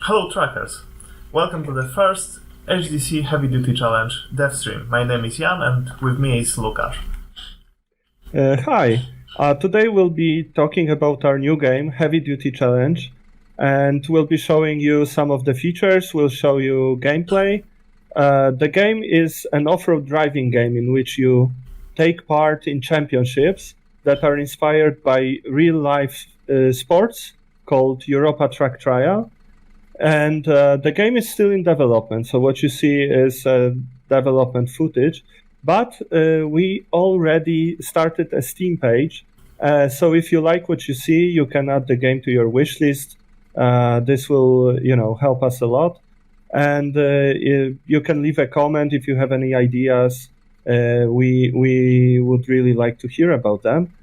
Hello trackers! Welcome to the first HDC Heavy Duty Challenge dev stream. My name is Jan and with me is Lukasz. Hi, today we'll be talking about our new game, Heavy Duty Challenge, and we'll be showing you some of the features, we'll show you gameplay. The game is an off-road driving game in which you take part in championships that are inspired by real-life sports called Europa Track Trial. And the game is still in development, so what you see is development footage. But we already started a Steam page, so if you like what you see, you can add the game to your wish list. This will, help us a lot. And you can leave a comment if you have any ideas. We would really like to hear about them.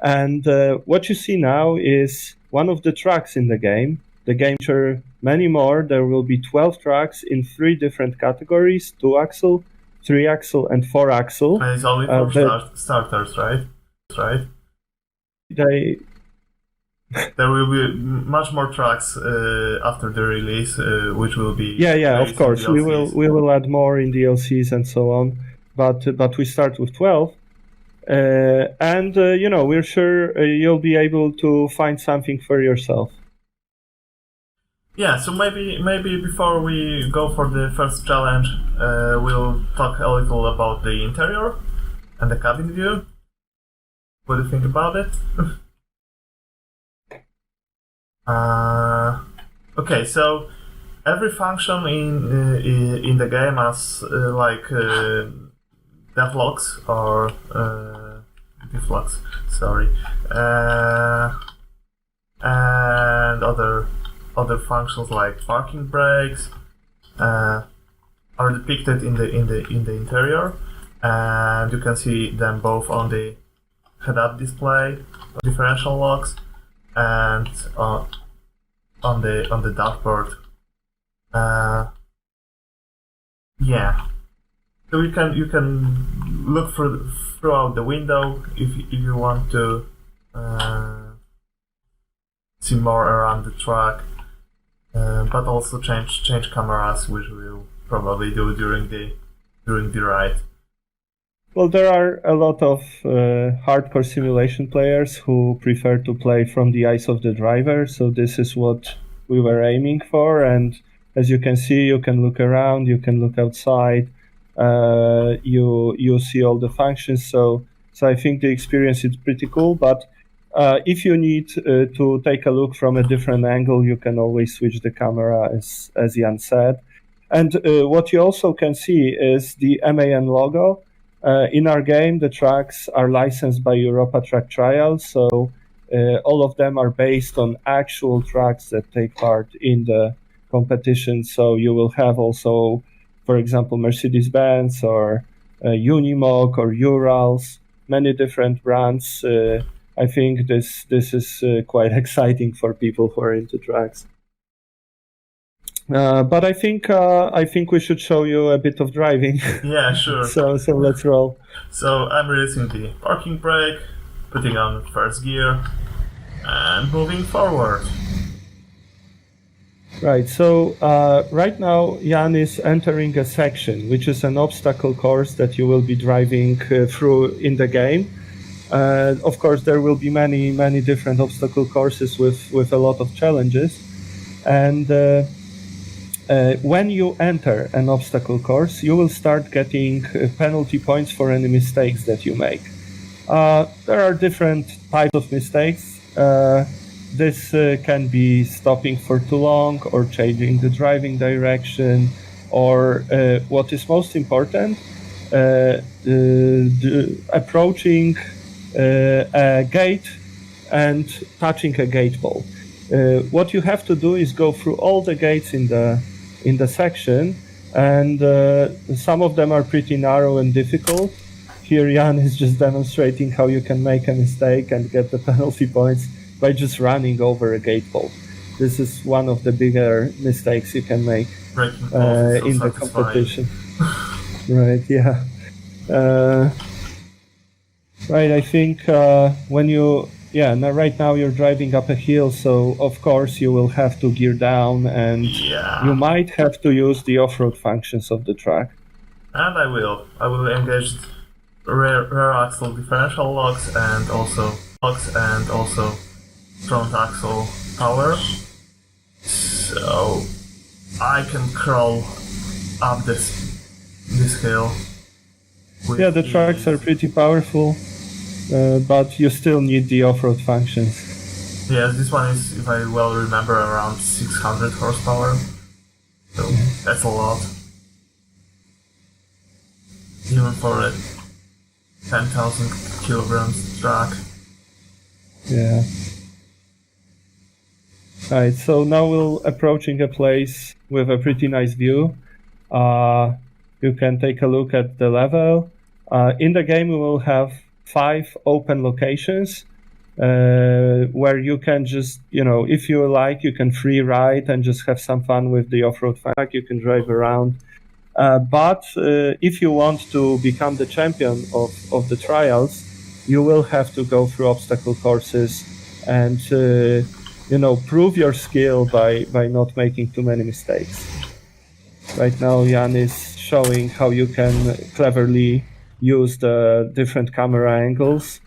And what you see now is one of the tracks in the game. The game features many more. There will be 12 tracks in 3 different categories: 2-axle, 3-axle, and 4-axle. And it's only for starters, right? They There will be much more tracks after the release, which will be of course we will add more in DLCs and so on, but we start with 12, and we're sure you'll be able to find something for yourself. Yeah, so maybe before we go for the first challenge, we'll talk a little about the interior and the cabin view. What do you think about it? Okay, so every function in the game has deflogs or deflogs, sorry, and other functions like parking brakes are depicted in the interior, and you can see them both on the head-up display, differential locks, and on the dashboard. So you can look throughout the window if you want to see more around the track. But also change cameras, which we'll probably do during the ride. Well, there are a lot of hardcore simulation players who prefer to play from the eyes of the driver, so this is what we were aiming for. And as you can see, you can look around, you can look outside, you see all the functions. So I think the experience is pretty cool. But if you need to take a look from a different angle, you can always switch the camera, as Jan said. And what you also can see is the MAN logo. In our game, the tracks are licensed by Europa Track Trial, so all of them are based on actual tracks that take part in the competition. So you will have also, for example, Mercedes-Benz or Unimog or Urals, many different brands. I think this is quite exciting for people who are into tracks. But I think we should show you a bit of driving. Yeah, sure. so let's roll. So I'm releasing the parking brake, putting on first gear, and moving forward. Right. So right now Jan is entering a section, which is an obstacle course that you will be driving through in the game. Of course, there will be many different obstacle courses with a lot of challenges. And when you enter an obstacle course, you will start getting penalty points for any mistakes that you make. There are different types of mistakes. This can be stopping for too long, or changing the driving direction, or what is most important, approaching a gate and touching a gate pole. What you have to do is go through all the gates in the section, and some of them are pretty narrow and difficult. Here Jan is just demonstrating how you can make a mistake and get the penalty points by just running over a gate pole. This is one of the bigger mistakes you can make in the competition. Right, yeah. Right, I think when you Yeah, now right now you're driving up a hill, so of course you will have to gear down, and Yeah. you might have to use the off-road functions of the track. And I will. I will engage rear axle differential locks and also front axle power. So I can crawl up this hill. Yeah, the tracks are pretty powerful, but you still need the off-road functions. Yes, this one is, if I well remember, around 600 horsepower. So that's a lot. Even for a 10,000 kilograms track. Yeah. Alright, so now we're approaching a place with a pretty nice view. You can take a look at the level. In the game, we will have 5 open locations where you can just, if you like, you can free ride and just have some fun with the off-road track. You can drive around. But if you want to become the champion of the trials, you will have to go through obstacle courses and prove your skill by not making too many mistakes. Right now, Jan is showing how you can cleverly use the different camera angles.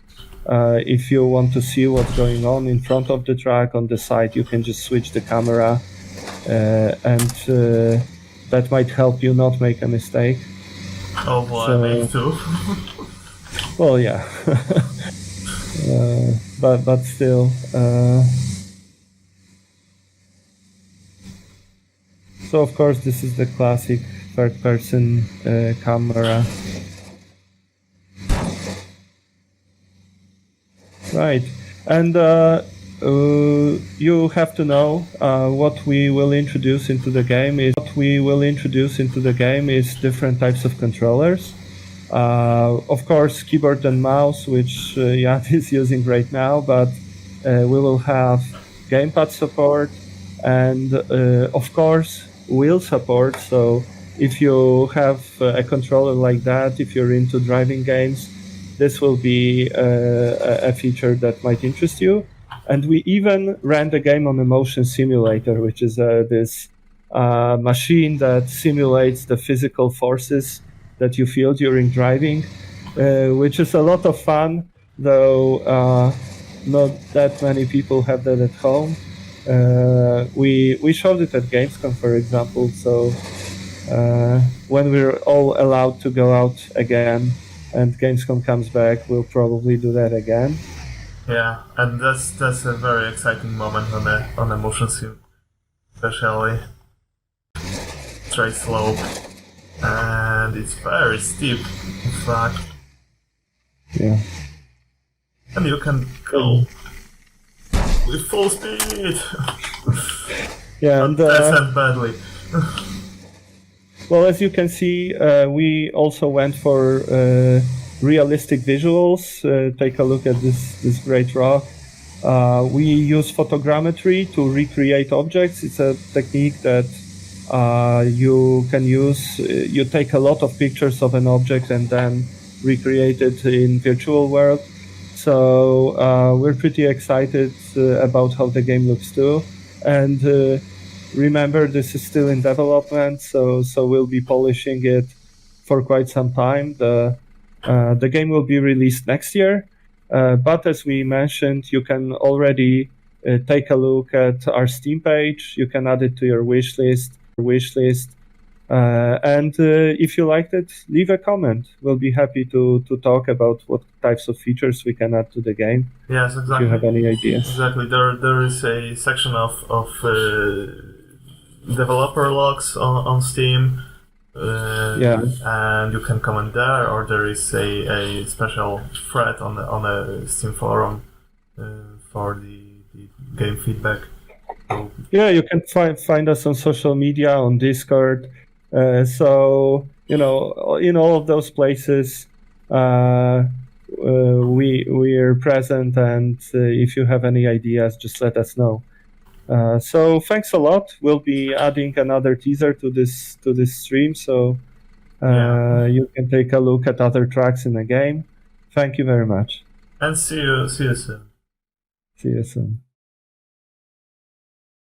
If you want to see what's going on in front of the track, on the side, you can just switch the camera, and that might help you not make a mistake. Oh boy, I made two. Well, yeah. But still. So of course this is the classic third-person camera. Right, and you have to know what we will introduce into the game is different types of controllers. Of course, keyboard and mouse, which Jan is using right now, but we will have gamepad support and, of course, wheel support. So if you have a controller like that, if you're into driving games, this will be a feature that might interest you. And we even ran the game on a motion simulator, which is this machine that simulates the physical forces that you feel during driving, which is a lot of fun, though not that many people have that at home. We showed it at Gamescom, for example, so when we're all allowed to go out again and Gamescom comes back, we'll probably do that again. Yeah, and that's a very exciting moment on a motion sim, especially straight slope, and it's very steep, in fact. Yeah. And you can go with full speed. Yeah, and that ends badly. Well, as you can see, we also went for realistic visuals. Take a look at this great rock. We use photogrammetry to recreate objects. It's a technique that you can use. You take a lot of pictures of an object and then recreate it in virtual world. So we're pretty excited about how the game looks too. And remember, this is still in development, so we'll be polishing it for quite some time. The game will be released next year, but as we mentioned, you can already take a look at our Steam page. You can add it to your wish list, and if you liked it, leave a comment. We'll be happy to talk about what types of features we can add to the game. Yes, exactly. If you have any ideas. Exactly. There is a section of developer logs on Steam. And you can comment there, or there is a special thread on a Steam forum for the game feedback. So, yeah, you can find us on social media, on Discord. So in all of those places, we are present, and if you have any ideas, just let us know. So thanks a lot. We'll be adding another teaser to this stream, so you can take a look at other tracks in the game. Thank you very much. And see you soon. See you soon.